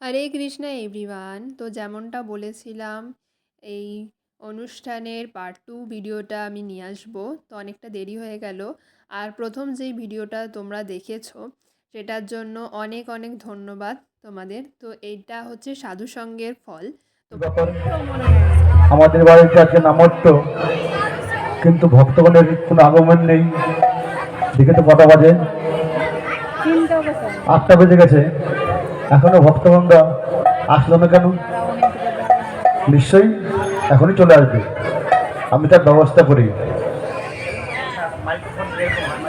হরে Krishna everyone. তো যেমনটা বলেছিলাম, এই অনুষ্ঠানের পার্ট টু ভিডিওটা আমি নিয়ে আসবো। তো অনেকটা দেরি হয়ে গেল। আর প্রথম যেই ভিডিওটা তোমরা দেখেছো সেটার জন্য অনেক অনেক ধন্যবাদ তোমাদের। তো এইটা হচ্ছে সাধুসঙ্গের ফল। তো ব্যাপার আমাদের বাড়িতে আজকে নামট্য, কিন্তু ভক্তগণের কোনো আগমন নেই। দেখে তো কটা বাজে? 8টা বেজে গেছে, এখনো ভক্তগণরা আসলো না কেন? নিশ্চয়ই এখনই চলে আসবে, আমি তার ব্যবস্থা করি।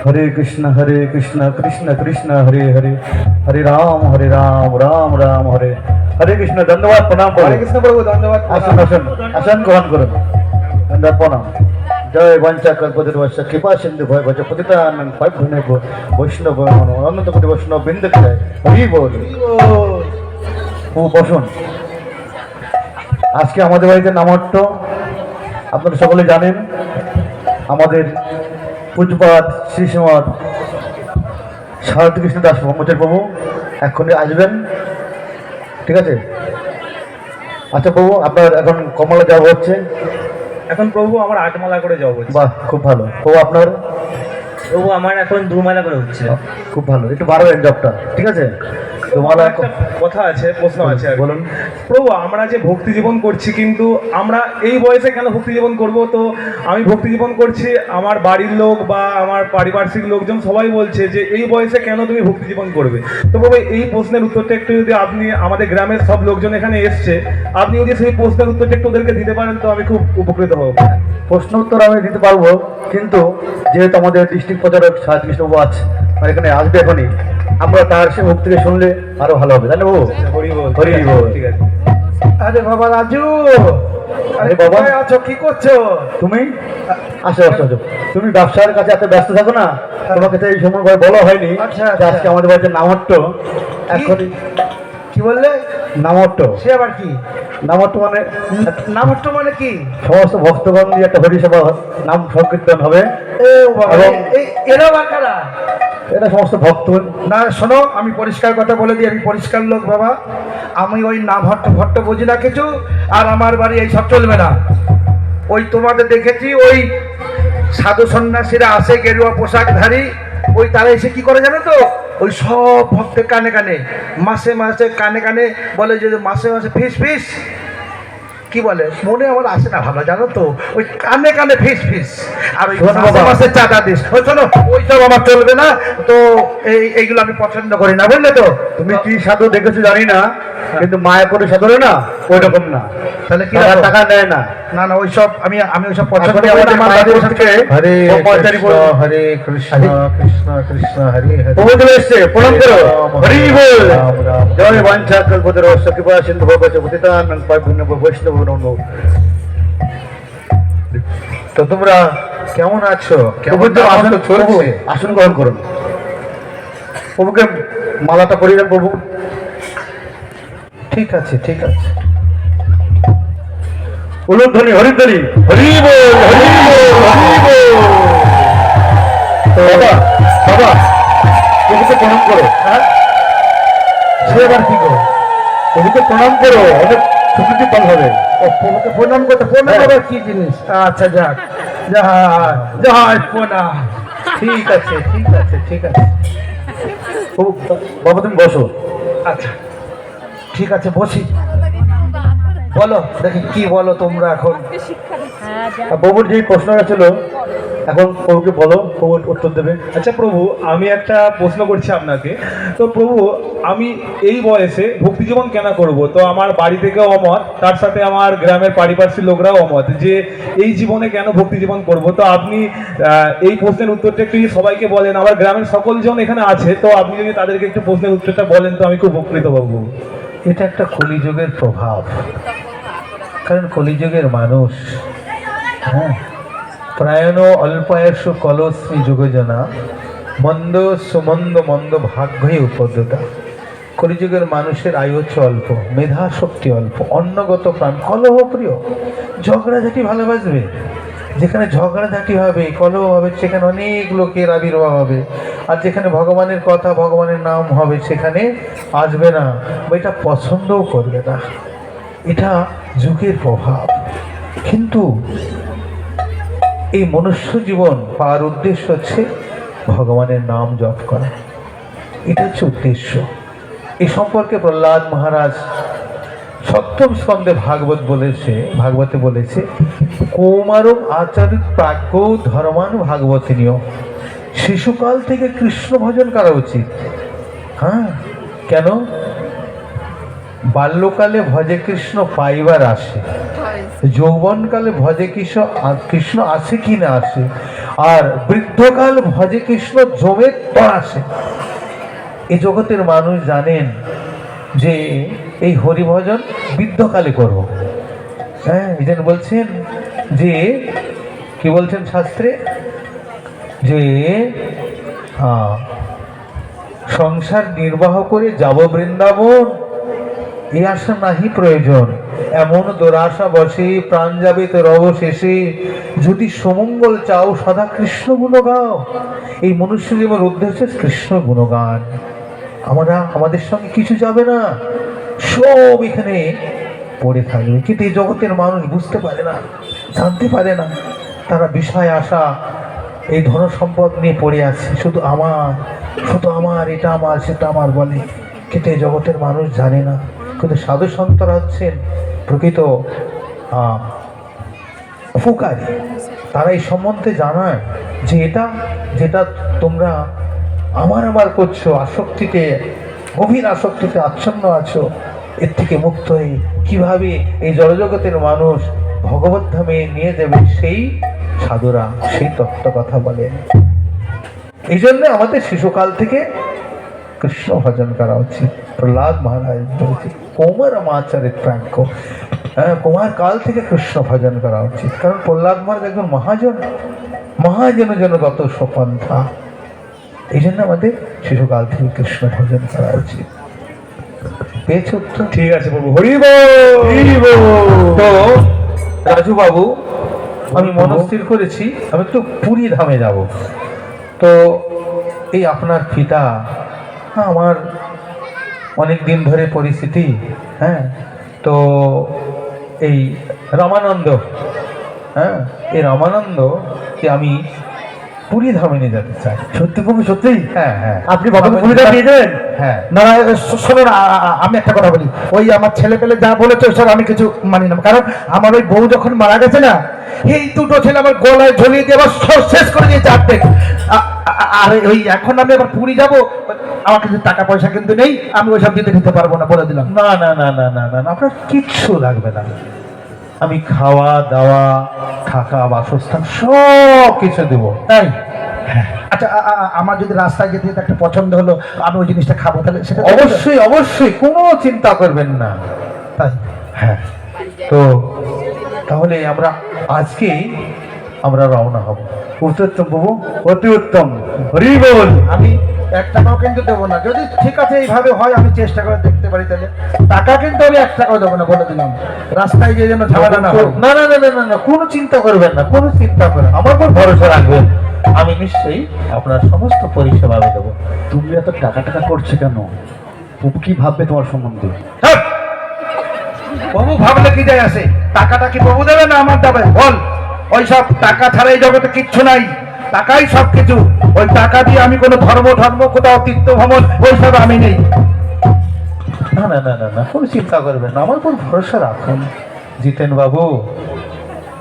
হরে কৃষ্ণ কৃষ্ণ কৃষ্ণ হরে হরে, হরে রাম রাম রাম হরে। হরে কৃষ্ণ। ধন্যবাদ, প্রণাম করুন। হরে কৃষ্ণ প্রভু, ধন্যবাদ। আসুন আসুন আসন গ্রহণ করুন। ধন্যবাদ, প্রণাম। জয় বঞ্চা কল্পতরুশ্চ কৃপা সিন্ধু ভয় ভজ পতিতানাং পাবনেভ্য বৈষ্ণব অনন্ত কোটি বৈষ্ণব বৃন্দ কি জয়। হরি বল। ও বসুন। আজকে আমাদের বাড়িতে নামট্য, আপনারা সকলে জানেন। আমাদের পূজপাত শ্রী শ্রীমৎ শারদ কৃষ্ণ দাস ব্রহ্মচারী প্রভু এক্ষুনি আসবেন, ঠিক আছে? আচ্ছা প্রভু, আপনার এখন কমলা যাওয়া হচ্ছে? এখন প্রভু আমার 8 মালা করে জব হচ্ছে। বাহ, খুব ভালো। প্রভু আপনার? প্রভু আমার এখন 2 মালা করে হচ্ছে। খুব ভালো, একটু বাড়াবেন জবটা, ঠিক আছে? তোমার একটা কথা আছে, প্রশ্ন আছে আর কি। বলুন। প্রভু আমরা যে ভক্তি জীবন করছি, কিন্তু আমরা এই বয়সে কেন ভক্তি জীবন করব? তো আমি ভক্তি জীবন করছি, আমার বাড়ির লোক বা আমার পারিপার্শ্বিক লোকজন সবাই বলছে যে এই বয়সে কেন তুমি ভক্তি জীবন করবে? তো প্রভু এই প্রশ্নের উত্তরটা একটু যদি আপনি, আমাদের গ্রামের সব লোকজন এখানে এসছে, আপনি যদি সেই প্রশ্নের উত্তরটা একটু ওদেরকে দিতে পারেন তো আমি খুব উপকৃত হব। প্রশ্ন উত্তর আমি দিতে পারবো, কিন্তু যেহেতু আমাদের ডিস্ট্রিক্ট প্রচারক সাহায্য কৃষ্ণবাবু আছে, আর এখানে আসবে এখনই, আমরা তার সে মুখ থেকে শুনলে আরো ভালো হবে, তাই না বাবু? হরি বল। হরি বল। ঠিক আছে। আরে বাবা রাজু, আরে বাবা, কোথায় আছো? কি করছো? তুমি আসো আসো আসো। তুমি ব্যবসার কাছে এত ব্যস্ত থাকো না, তোমাকে তো এই সময় বলা হয়নি আচ্ছা, যে আজকে আমাদের বাড়িতে নামট্য। এখনই কি বললে? নামট্য। সে আবার কি? নামট্য মানে নামট্য মানে কি? সমস্ত ভক্তগণ নিয়ে একটা হরিসভা, নাম সংকীর্তন হবে। এ বাবা, এবং এরা বাকারা এটা সমস্ত ভক্ত। না, শোনো, আমি পরিষ্কার কথা বলে দিই, আমি পরিষ্কার লোক বাবা। আমি ওই না ভট্ট ভট্ট বুঝি না কিছু, আর আমার বাড়ি এই সব চলবে না। ওই তোমাদের দেখেছি, ওই সাধু সন্ন্যাসীরা আসে গেরুয়া পোশাকধারী, ওই তারা এসে কি করে জানো তো? ওই সব ভক্তের কানে কানে, মাসে মাসে কানে কানে বলে যে মাসে মাসে ফিস ফিস, কি বলে মনে আমার আসে না ভালো, জানো তো? ওই কানে কানে ফিস ফিস, আর ওই শোনো মাসে বাবা। মাসে চাঁদা দিস। ওই শোনো, ওইসব আমার চলবে না তো। এইগুলো আমি পছন্দ করি না, বুঝলে তো? তুমি কি সাধু দেখেছো জানি না, কিন্তু মায়াপুরে সাধু না ওই রকম না। তাহলে কি টাকা রাখো? টাকা নেয় না। না না, ওইসব আমি ওইসব পছন্দ এখনই করি না। আমাদের আমার মায়াপুর বাড়ির থেকে হরে ব্রহ্মচারী কৃষ্ণ, বলে- হরে কৃষ্ণ কৃষ্ণ কৃষ্ণ হরে হরে। প্রভু চলে এসছে, প্রণাম করো। হরি বল। রাম রাম। জয় বাঞ্ছা কল্পতরুশ্চ কৃপা সিন্ধু ভয় ভজ পতিতানাং পাবনেভ্য বৈষ্ণব নমো। তো তোমরা কেমন আছো? প্রভু কেমন আসন চলছে? আসন গ্রহণ করুন। প্রভুকে মালাটা পরিয়ে দেন প্রভু। ঠিক আছে ঠিক আছে। উলুধ্বনি হরিধ্বনি। হরি বল হরি বল হরি বল। বাবা বাবা, প্রভুকে প্রণাম করো। হ্যাঁ, সে আবার কি গো? প্রভুকে প্রণাম করো, অনেক সুকৃতি ফল হবে। ও প্রভুকে প্রণাম করতে? প্রণাম হ্যাঁ। আবার কি জিনিস? আচ্ছা যাক, জয় জয় প্রণাম। ঠিক আছে ঠিক আছে ঠিক আছে। প্রভু, বাবা তুমি বসো। আচ্ছা ঠিক আছে, বসি। বলো দেখি কি বলো তোমরা এখন। আর প্রভুর যেই প্রশ্নটা ছিল, এখন প্রভুকে বলো, প্রভু উত্তর দেবে। আচ্ছা প্রভু, আমি একটা প্রশ্ন করছি আপনাকে। তো প্রভু, আমি এই বয়সে ভক্তি জীবন কেন করব? তো আমার বাড়ি থেকেও অমত, তার সাথে আমার গ্রামের পারিপার্শ্বিক লোকরাও অমত যে এই জীবনে কেন ভক্তি জীবন করব। তো আপনি এই প্রশ্নের উত্তরটা একটু যদি সবাইকে বলেন, আমার গ্রামের সকল জন এখানে আছে, তো আপনি যদি তাদেরকে একটু প্রশ্নের উত্তরটা বলেন তো আমি খুব উপকৃত হব। এটা একটা কলিযুগের প্রভাব, কারণ কলিযুগের মানুষ, হ্যাঁ, প্রায়ণ অল্পায়সু কলস্মি যুগজনা মন্দ সুমন্দ মন্দ ভাগ্যই উপদ্রতা। কলিযুগের মানুষের আয়ু হচ্ছে অল্প, মেধা শক্তি অল্প, অন্নগত প্রাণ, কলহ প্রিয়, ঝগড়াঝাটি ভালোবাসবে। যেখানে ঝগড়াঝাটি হবে, কলহ হবে, সেখানে অনেক লোকের আবির্ভাব হবে। আর যেখানে ভগবানের কথা, ভগবানের নাম হবে, সেখানে আসবে না বা এটা পছন্দও করবে না। এটা যুগের প্রভাব। কিন্তু এই মনুষ্য জীবন পাওয়ার উদ্দেশ্য হচ্ছে ভগবানের নাম জপ করা। এটা হচ্ছে উদ্দেশ্য। এই সম্পর্কে প্রহ্লাদ মহারাজ সপ্তম স্কন্ধে ভাগবতে বলেছে কৌমারম আচারিত প্রাজ্ঞ ধর্মান ভাগবতীয়। শিশুকাল থেকে কৃষ্ণ ভজন করা উচিত। হ্যাঁ, কেন? বাল্যকালে ভজে কৃষ্ণ পাইবার আসে, যৌবনকালে ভজে কৃষ্ণ আসে কি না আসে, আর বৃদ্ধকাল ভজে কৃষ্ণ জমে তো আসে। এই জগতের মানুষ জানেন যে এই হরিভজন বৃদ্ধকালে করব। হ্যাঁ, এই জন্য বলছেন যে কি বলছেন শাস্ত্রে, যে সংসার নির্বাহ করে যাব বৃন্দাবন, এই আশা নাহি প্রয়োজন। এমন দুরাশা বসে প্রাণ যাবে তোর অবশেষে, যদি সমঙ্গল চাও সদা কৃষ্ণ গুণ গাও। এই মনুষ্য জীবনের উদ্দেশ্য কৃষ্ণ গুণগান। আমাদের সঙ্গে কিছু যাবে না, সব এখানে পড়ে থাকবে। কিন্তু এই জগতের মানুষ বুঝতে পারে না, জানতে পারে না। তারা বিষয় আশা, এই ধন সম্পদ নিয়ে পড়ে আছে, শুধু আমার, এটা আমার, সেটা আমার বলে। কিন্তু এই জগতের মানুষ জানে না। কিন্তু সাধু সন্তরা হচ্ছেন প্রকৃত উপকারী। তারা এই সম্বন্ধে জানায় যে এটা যেটা তোমরা আমার করছো, আসক্তিতে, গভীর আসক্তিতে আচ্ছন্ন আছো, এর থেকে মুক্ত হয়ে কিভাবে এই জড়জগতের মানুষ ভগবত ধামে নিয়ে যাবে, সেই সাধুরা সেই তত্ত্ব কথা বলেন। এই জন্য আমাদের শিশুকাল থেকে কৃষ্ণ ভজন করা উচিত। প্রহ্লাদ মহারাজ বলছে কৌমার আচারিত প্রাজ্ঞ, কুমার কাল থেকে কৃষ্ণ ভজন করা উচিত। কারণ প্রহ্লাদ মহারাজ একজন মহাজনগত সপন্থা। এই জন্য আমাদের শিশুকাল থেকে কৃষ্ণ ভজন করা উচিত। পেয়েছো তো? ঠিক আছে প্রভু, হরি বল। তো রাজু বাবু, আমি মনস্থির করেছি আমি একটু পুরী ধামে যাব। তো এই আপনার পিতা, আমার অনেক দিন ধরে পরিস্থিতি, হ্যাঁ, তো এই রামানন্দ, হ্যাঁ, এই রামানন্দকে আমি পুরী ধামে নিয়ে যেতে চাই। সত্যি প্রভু, সত্যি? হ্যাঁ হ্যাঁ, আপনি বাবাকে পুরী ধাম নিয়ে যাবেন? হ্যাঁ। না শোনো না, আমি একটা কথা বলি। ওই আমার ছেলে পেলে যা বলেছে ওসব আমি কিছু মানি না। কারণ আমার ওই বউ যখন মারা গেছে না, এই দুটো ছেলে আমার গলায় ঝুলিয়ে দিয়ে আবার শেষ করে দিয়েছে অর্ধেক। আর ওই এখন আমি আবার পুরী যাব, আমার কাছে টাকা পয়সা কিন্তু নেই, আমি ওইসব দিতে পারবো না, বলে দিলাম। না না না না না না, আপনার কিচ্ছু লাগবে না। আমি খাওয়া দাওয়া, থাকা, বাসস্থান সব কিছু দেবো। তাই? আচ্ছা, আমার যদি রাস্তায় যেতে যেতে একটা পছন্দ হলো, আমি ওই জিনিসটা খাবো, তাহলে সেটা অবশ্যই অবশ্যই, কোনো চিন্তা করবেন না। তাই? হ্যাঁ, তো তাহলে আমরা আজকেই আমরা রওনা হব। উত্তম বাবু, অতি উত্তম। হরি বল। আমি এক টাকাও কিন্তু দেবো না। যদি ঠিক আছে এইভাবে হয়, আমি চেষ্টা করে দেখতে পারি, তাহলে টাকা কিন্তু আমি এক টাকাও দেবো না, বলে দিলাম। রাস্তায় গিয়ে যেন ঝামেলা না হয়। না না না না না না, কোনো চিন্তা করবেন না, কোনো চিন্তা করবেন, আমার উপর ভরসা রাখবেন। আমি নিশ্চয়ই আপনার সমস্ত পরিষেবা আমি দেবো। তুমি এত টাকা করছে কেন? প্রভু কি ভাববে তোমার সম্বন্ধে? প্রভু ভাবলে কি যায় আসে? টাকাটা কি প্রভু দেবে না আমার দেবে? বল। ওই সব টাকা ছাড়া এই জগতে কিচ্ছু নাই, টাকাই সব কিছু। ওই টাকা দিয়ে আমি কোনো ধর্ম কোথাও তীর্থ ভ্রমণ ওইসব আমি নেই। না না না না না, কোনো চিন্তা করবেন না, আমার উপর ভরসা রাখুন। জিতেন বাবু,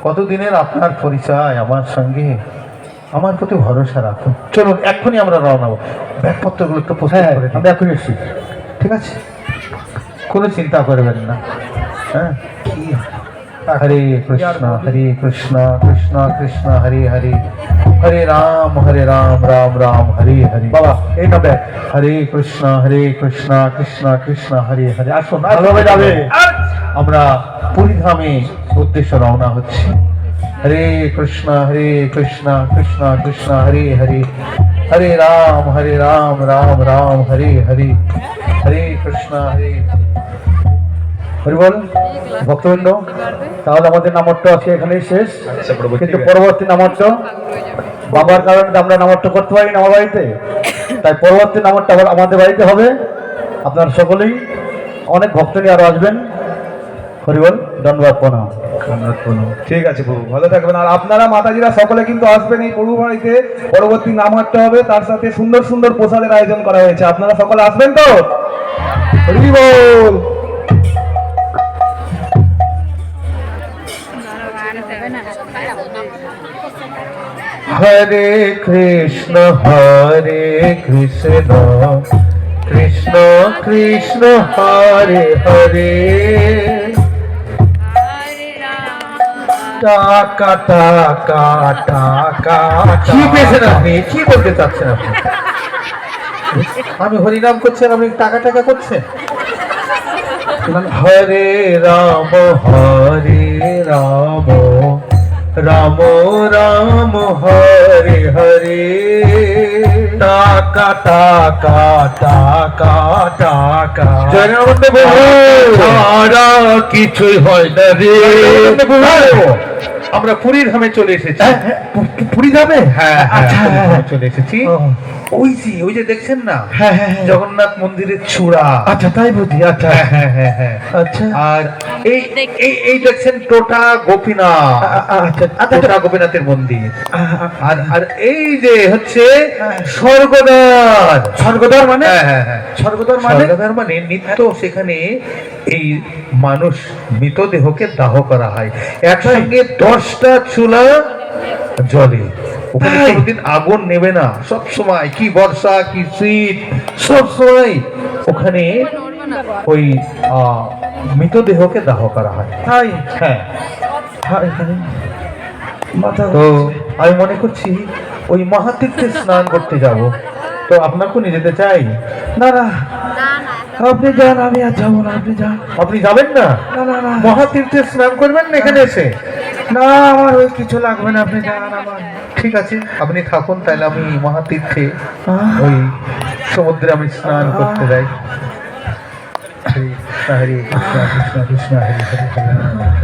কতদিনের আপনার পরিচয় আমার সঙ্গে, আমার প্রতি ভরসা রাখুন। চলুন এক্ষুনি আমরা রওনা হবো। ব্যাগপত্রগুলো একটু প্রস্তুত করে দিন। আমি এখন এসছি। ঠিক আছে, কোনো চিন্তা করবেন না। হ্যাঁ, হরে কৃষ্ণ কৃষ্ণ কৃষ্ণ হরে হরে, হরে রাম রাম রাম হরে হরে। বাবা এই না ব্যাগ। হরে কৃষ্ণ কৃষ্ণ কৃষ্ণ হরে হরে। আসুন, ভালোভাবে যাবে। আমরা পুরী ধামে উদ্দেশ্যে রওনা হচ্ছি। হরে কৃষ্ণ কৃষ্ণ কৃষ্ণ হরে হরে, হরে রাম রাম রাম হরে হরে, হরে কৃষ্ণ হরে। হরি বল ভক্তবৃন্দ। তাহলে আমাদের নামট্য আজকে এখানেই শেষ। আচ্ছা প্রভু, কিন্তু ঠিক আছে। পরবর্তী নামট্য বাবার কারণে তো আমরা নামট্য করতে পারি না আমার বাড়িতে, তাই পরবর্তী নামট্য আবার আমাদের বাড়িতে হবে। আপনারা সকলেই অনেক ভক্ত নিয়ে আরো আসবেন। হরিবল, ধন্যবাদ, প্রণাম। ঠিক আছে প্রভু, ভালো থাকবেন। আর আপনারা মাতাজিরা সকলে কিন্তু আসবেন এই প্রভু বাড়িতে। পরবর্তী নাম হাঁটতে হবে, তার সাথে সুন্দর সুন্দর প্রসাদের আয়োজন করা হয়েছে। আপনারা সকলে আসবেন তো? হরি বল। হরে কৃষ্ণ কৃষ্ণ কৃষ্ণ হরে হরে, টাকা টাকা টাকা। কি পেয়েছেন আপনি? কি বলতে চাচ্ছেন আপনি? আমি হরিনাম করছেন, আপনি টাকা টাকা করছেন? হরে রাম রাম রাম হরে হরে, টাকা টাকা টাকা টাকা। জয়নানন্দ প্রভু, সারা কিছুই হয় না রে। আমরা পুরী ধামে চলে এসেছি। পুরী ধামে? হ্যাঁ, চলে এসেছি। ওই যে দেখছেন না, জগন্নাথ মন্দিরের চূড়া। আচ্ছা, তাই বুঝি। আচ্ছা, হ্যাঁ। আচ্ছা, আর এই দেখছেন টোটা গোপীনাথ। আচ্ছা, টোটা গোপীনাথের মন্দির। আর এই যে হচ্ছে স্বর্গদ্বার মানে? হ্যাঁ, স্বর্গদ্বার মানে নিত্য সেখানে এই মানুষ মৃতদেহকে দাহ করা হয়। একসঙ্গে 10টা চুলা জলে। ওখানে কোনোদিন আগুন নেবে না, সব সময়, কি বর্ষা কি শীত, সব সময় ওখানে ওই মৃতদেহকে দাহ করা হয়। হ্যাঁ, তো আমি মনে করছি ওই মহাতীর্থে স্নান করতে যাব। তো আপনাকেও নিয়ে যেতে চাই। না, আপনি যান, আমি আর যাবো না। আপনি যান। আপনি যাবেন না? না, মহাতীর্থে স্নান করবেন না এখানে এসে? না, আমার ওই কিছু লাগবে না, আপনি যান। আমার ঠিক আছে, আপনি থাকুন, তাহলে আমি মহাতীর্থে ওই সমুদ্রে আমি স্নান করতে যাই। হরে কৃষ্ণ কৃষ্ণ কৃষ্ণ হরে হরে, হরে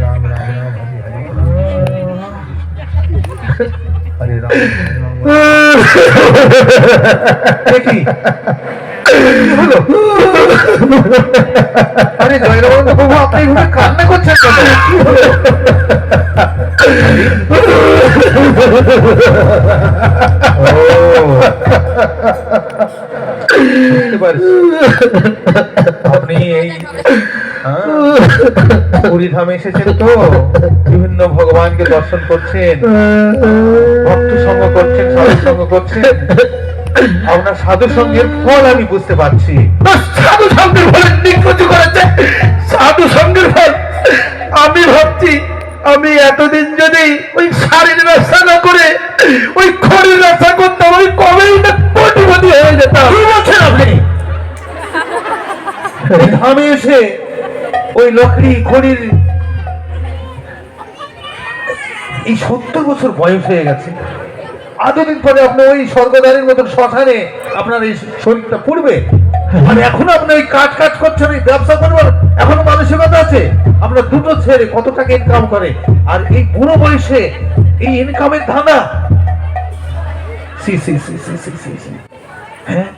রাম রাম রাম হরে হরে, হরে রাম কি হলো? আরে জয়রানন্দ প্রভু, আপনি এইভাবে কান্না করছেন কেন? আপনি এই পুরী ধামে এসেছেন তো, বিভিন্ন ভগবানকে দর্শন করছেন, ভক্ত সঙ্গ করছেন, সাধু সঙ্গ করছেন। আপনার সাধু সঙ্গের ফল আমি বুঝতে পারছি। সাধু সঙ্গের ফল নিকুচি করেছে। সাধু সঙ্গের ফল আমি ভাবছি, আমি এতদিন যদি ওই শাড়ির ব্যবসা না করে ওই খড়ির ব্যবসা করতাম, ওই কবেই না কোটিপতি হয়ে যেতাম। কি বলছেন আপনি? ধামে এসে ওই লকড়ি খড়ির এই 70 বছর বয়স হয়ে গেছে, এতদিন পরে আপনি ওই স্বর্গদ্বারের মতন শ্মশানে আপনার এই শরীরটা পড়বে? মানে এখনো আপনি ওই কাজ করছেন, এই ব্যবসা করবেন, এখনো মানসিকতা আছে? আপনার দুটো ছেলে কত টাকা ইনকাম করে, আর এই বুড়ো বয়সে এই ইনকামের ধাঁধা। হ্যাঁ,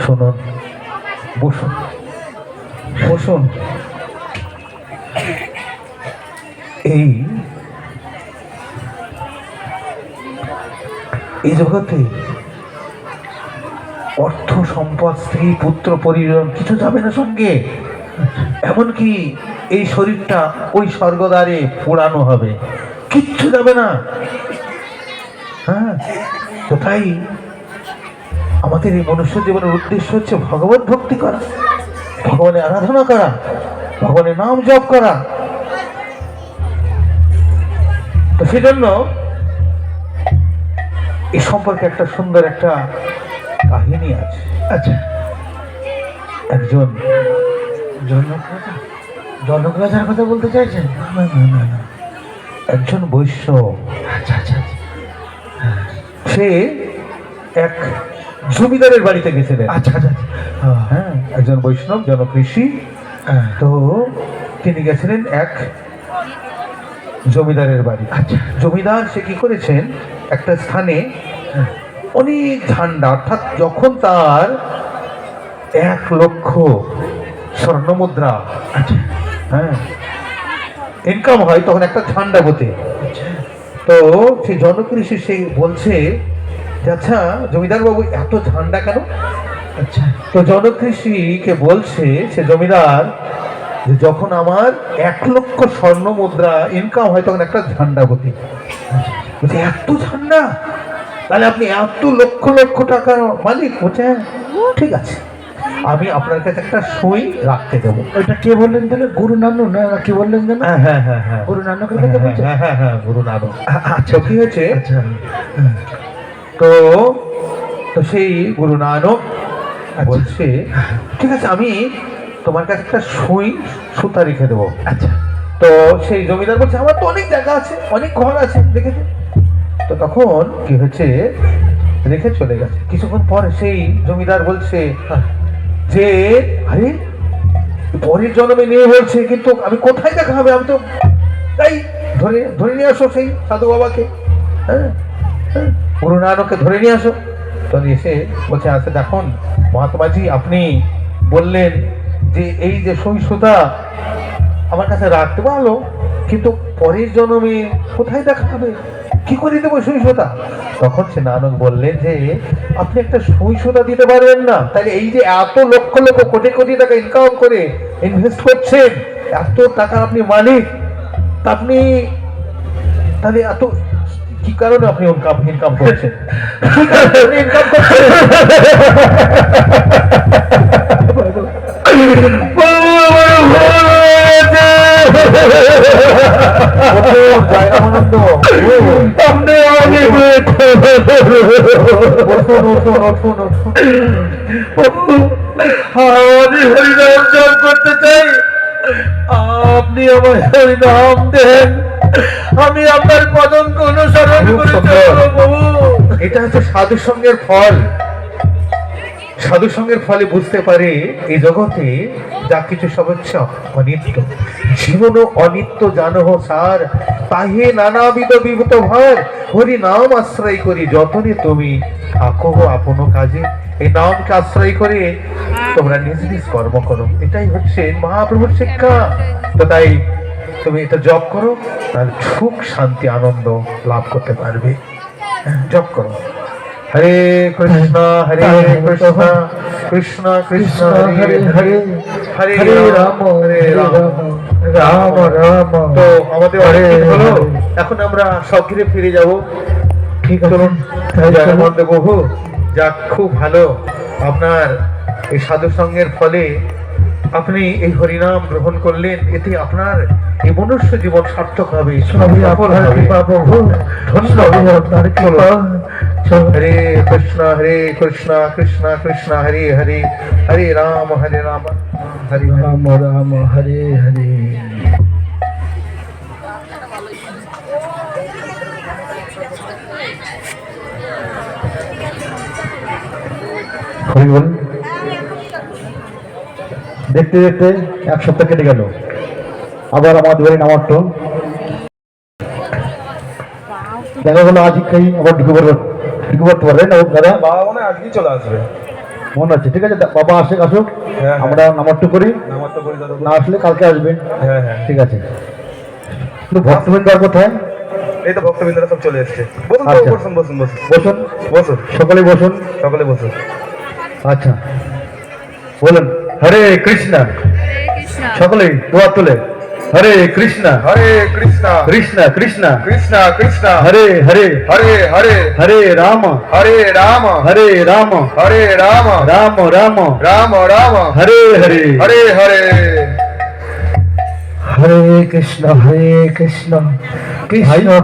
শুনুন, বসুন। এই জগতে অর্থ সম্পদ, স্ত্রী পুত্র পরিজন কিছু যাবে না সঙ্গে। এমনকি এই শরীরটা ওই স্বর্গদ্বারে পোড়ানো হবে, কিচ্ছু যাবে না। হ্যাঁ, তো তাই আমাদের এই মনুষ্য জীবনের উদ্দেশ্য হচ্ছে ভগবত ভক্তি করা, ভগবানের আরাধনা করা, ভগবানের নাম জপ করা। তো সেজন্য এই সম্পর্কে একটা সুন্দর একটা কাহিনী আছে। আচ্ছা, একজন জনক রাজার কথা বলতে চাইছেন? না, একজন বৈশ্য। আচ্ছা, সে এক জমিদারের বাড়িতে গেছিলেন। আচ্ছা, হ্যাঁ, একজন বৈষ্ণব জনক ঋষি। তো তিনি গেছিলেন এক জমিদারের বাড়ি। জমিদার সে কি করেছেন, একটা স্থানে অনেক ঝান্ডা, অর্থাৎ যখন তার 1,00,000 স্বর্ণমুদ্রা হ্যাঁ ইনকাম হয় তখন একটা ঝান্ডা গোতে। তো সেই জনকৃষি সে বলছে যে আচ্ছা জমিদার বাবু এত ঝান্ডা কেন? আচ্ছা, তো জনকৃষিকে বলছে সে জমিদার যে যখন আমার 1,00,000 স্বর্ণ মুদ্রা ইনকাম হয় তখন একটা ঝান্ডা গতি। বলছে এত ঝান্ডা, তাহলে আপনি এত লক্ষ লক্ষ টাকার মালিক? বলছে ঠিক আছে, আমি আপনার কাছে একটা সই রাখতে দেবো। ওইটা কে বললেন তাহলে? গুরু নানক না কি বললেন যেন? হ্যাঁ হ্যাঁ হ্যাঁ হ্যাঁ, গুরু নানকের কথা বলছেন? হ্যাঁ হ্যাঁ হ্যাঁ, গুরু নানক। আচ্ছা, কি হয়েছে, আচ্ছা, তো তো সেই গুরু নানক বলছে ঠিক আছে, আমি তোমার কাছে একটা সুতা রেখে দেবো। আচ্ছা, তো সেই জমিদার বলছে আমার তো অনেক জায়গা আছে, অনেক ঘর আছে, দেখেছে। তো তখন কি হয়েছে, রেখে চলে গেছে। কিছুক্ষণ পর সেই জমিদার বলছে যে আরে পরের জন্মে নিয়ে বলছে, কিন্তু আমি কোথায় দেখা হবে, আমি তো তাই ধরে ধরে নিয়ে আসো সেই সাধু বাবাকে, হ্যাঁ হ্যাঁ, গুরু নানককে ধরে নিয়ে আসো। তো এসে বলছে আচ্ছা দেখুন মহাত্মাজি, আপনি বললেন যে এই যে সুতা আমার কাছে রাখতে পারলো, কিন্তু পরের জন্মে কোথায় দেখা হবে, কি করে দেবো সুতা? তখন সে নানক বললেন যে আপনি একটা সুতা দিতে পারবেন না, তাহলে এই যে এত লক্ষ লক্ষ কোটি কোটি টাকা ইনকাম করে ইনভেস্ট করছেন, এত টাকা আপনি মালিক, তা আপনি তাহলে এত কি কারণে আপনি ইনকাম করছেন? কি কারণে আপনি ইনকাম করছেন? হরিনাম জপ করতে চাই, আপনি আমার হরিনাম দেন, আমি আপনার পদঙ্ক অনুসরণ করে চলবো প্রভু। এটা হচ্ছে সাধু সঙ্গের ফল। সাধু সঙ্গের ফলে বুঝতে পারে এই জগতে যা কিছু সব হচ্ছে অনিত্য, জীবনও অনিত্য জানহ সার, তাহে নানাবিধ বিভূত ভার, হরি নাম আশ্রয় করি যতনে তুমি থাকো আপন কাজে। এই নামকে আশ্রয় করে তোমরা নিজ নিজ কর্ম করো, এটাই হচ্ছে মহাপ্রভুর শিক্ষা। তো তাই তুমি এটা জপ করো, তাহলে সুখ শান্তি আনন্দ লাভ করতে পারবে। জপ করো হরে কৃষ্ণ হরে কৃষ্ণ কৃষ্ণ কৃষ্ণ হরে হরে, হরে রাম হরে রাম রাম রাম। তো আমাদের অনেক হলো, এখন আমরা সগৃহে ফিরে যাব। ঠিক আছে, জগন্নাথ বহু যাক, খুব ভালো আপনার এই সাধু সঙ্গের ফলে আপনি এই হরিনাম গ্রহণ করলেন, এতে আপনার এই মনুষ্য জীবন সার্থক হবে, সফল হবে। হরে কৃষ্ণ কৃষ্ণ কৃষ্ণ হরে হরে, হরে রাম হরে রাম রাম হরে হরে। দেখতে দেখতে 1 সপ্তাহ কেটে গেল, আবার আমাদের বাড়ি নামাট্য দেখা গেলো আজকেই আবার ঢুকে পড়তে পারবে না দাদা? বাবা মনে হয় আজকেই চলে আসবে, মনে হচ্ছে। ঠিক আছে, বাবা আসুক, আমরা নামাট্য করি, না আসলে কালকে আসবে। হ্যাঁ হ্যাঁ ঠিক আছে। কিন্তু ভক্তবৃন্দ আর কোথায়? এই তো ভক্তবৃন্দরা সব চলে এসছে। বসুন আচ্ছা। বসুন বসুন বসুন বসুন বসুন, সকলে বসুন। সকলে বসুন। আচ্ছা বলুন হরে কৃষ্ণ, সকলে দোয়া তুলে হরে কৃষ্ণ হরে কৃষ্ণ কৃষ্ণ কৃষ্ণ কৃষ্ণ কৃষ্ণ হরে হরে হরে হরে হরে রাম হরে রাম হরে রাম হরে রাম রাম রাম রাম রাম হরে হরে হরে হরে। হরে কৃষ্ণ কৃষ্ণ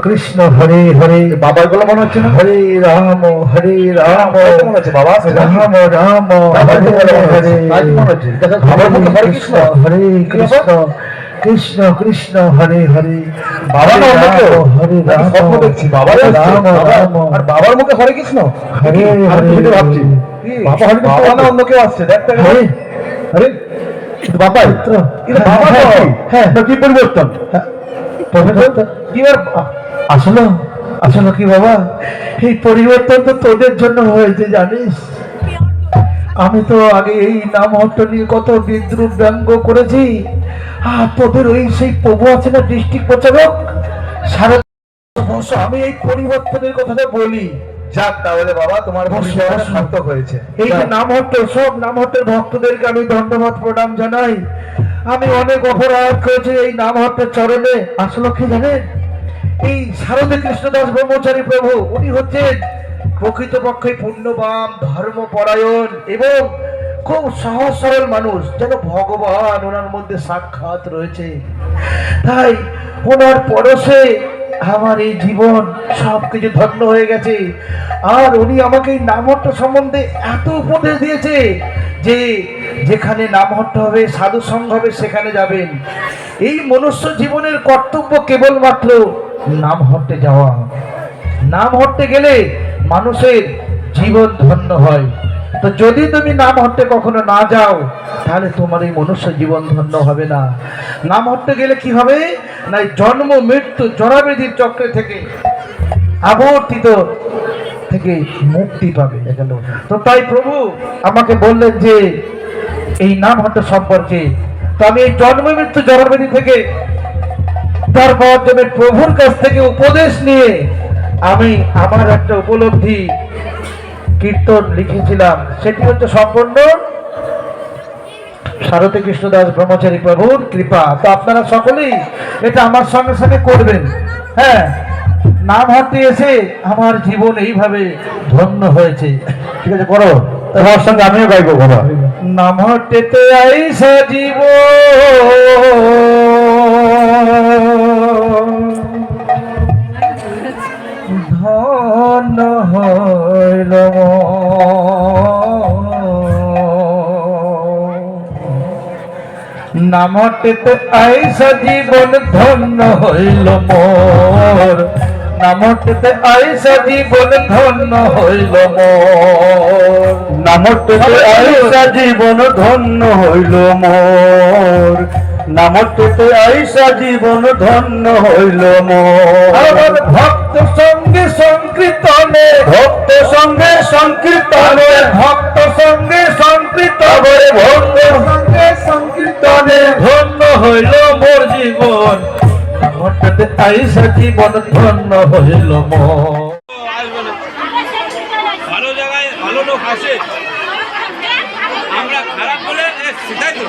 কৃষ্ণ হরে হরে। বাবার গলা মনে হচ্ছে না? হরে রাম রাম মনে হচ্ছে বাবা রাম রাম হরে হরে। আজ মনে হচ্ছে বাবার মুখে হরে কৃষ্ণ হরে কৃষ্ণ কৃষ্ণ কৃষ্ণ হরে হরে। বাবা না অন্য কেউ? হরে রাম স্বপ্ন দেখছি বাবা রাম রাম আর বাবার মুখে হরে কৃষ্ণ। হরে আমি হরে। তো ভাবছি বাবা হরে কৃষ্ণ বাবা না অন্য কেউ আসছে, দেখতে হরে আরে বাবাই, বাবা হ্যাঁ, হ্যাঁ, কি পরিবর্তন? কি আর আসলে আসলে কি বাবা, এই পরিবর্তন তো তোদের জন্য হয়েছে জানিস। আমি তো আগে এই নাম হট্ট নিয়ে কত বিদ্রুপ ব্যঙ্গ করেছি, আর তোদের ওই সেই প্রভু আছে না ডিস্ট্রিক্ট প্রচারক সারা বর্ষ আমি এই পরিবর্তনের কথাটা বলি। যাক তাহলে বাবা, তোমার ভবিষ্যৎ সার্থক হয়েছে। এই যে নাম হট্ট, সব নাম হট্টের ভক্তদেরকে আমি ধন্যবাদ প্রণাম জানাই। আমি অনেক অপরাধ করেছি এই নাম হট্টের চরণে। আসলে কি জানেন, এই শারদে কৃষ্ণদাস ব্রহ্মচারী প্রভু উনি হচ্ছেন প্রকৃতপক্ষে পুণ্যবান, ধর্মপরায়ণ এবং খুব সহজ সরল মানুষ, যেন ভগবান ওনার মধ্যে সাক্ষাৎ রয়েছে। তাই ওনার পরশে আমার এই জীবন সবকিছু ধন্য হয়ে গেছে। আর উনি আমাকে এই নামহট্ট সম্বন্ধে এত উপদেশ দিয়েছে যে যেখানে নামহট্ট হবে, সাধু সঙ্গ হবে, সেখানে যাবেন। এই মনুষ্য জীবনের কর্তব্য কেবলমাত্র নামহট্টে যাওয়া। নামহট্টে গেলে মানুষের জীবন ধন্য হয়। তো যদি তুমি নামহট্টে কখনো না যাও, তাহলে তোমার এই মনুষ্য জীবন ধন্য হবে না। নামহট্টে গেলে কি হবে না, জন্ম মৃত্যু জরাবেদির চক্রে থেকে আবর্তিত থেকে মুক্তি পাবে। তো তাই প্রভু আমাকে বললেন যে এই নামহট্ট সম্পর্কে, তো আমি এই জন্ম মৃত্যু জরাবেদি থেকে তারপর তুমি প্রভুর কাছ থেকে উপদেশ নিয়ে আমি আমার একটা উপলব্ধি কীর্তন লিখেছিলাম। সেটি হচ্ছে সম্পূর্ণ শারদে কৃষ্ণদাস ব্রহ্মচারী প্রভুর কৃপা। তো আপনারা সকলেই এটা আমার সঙ্গে সঙ্গে করবেন। হ্যাঁ, নাম হাতে এসে আমার জীবন এইভাবে ধন্য হয়েছে। ঠিক আছে, করো। তোমার সঙ্গে আমিও গাইবো বাবা। নাম হাটেতে আইসা জীব ধন্য হইল নামটেতে আইসা জীবন ধন্য হইল মোর। নামটেতে আইসা জীবন ধন্য হইল মোর। নামটেতে আইসা জীবন ধন্য হইল মোর। নামটেতে আইসা জীবন ধন্য হইল মোর। ভক্ত সঙ্গে সংকীর্তনে, ভক্ত সঙ্গে সংকীর্তনে, ভক্ত সঙ্গে সংকীর্তনে, ভক্ত সঙ্গে সংকীর্তনে ধন্য হইল মোর জীবন। নামটেতে আইসা জীবন ধন্য হইল মোর। ভালো জায়গায় ভালো লোক আসে, আমরা খারাপ বলে সেটাই তো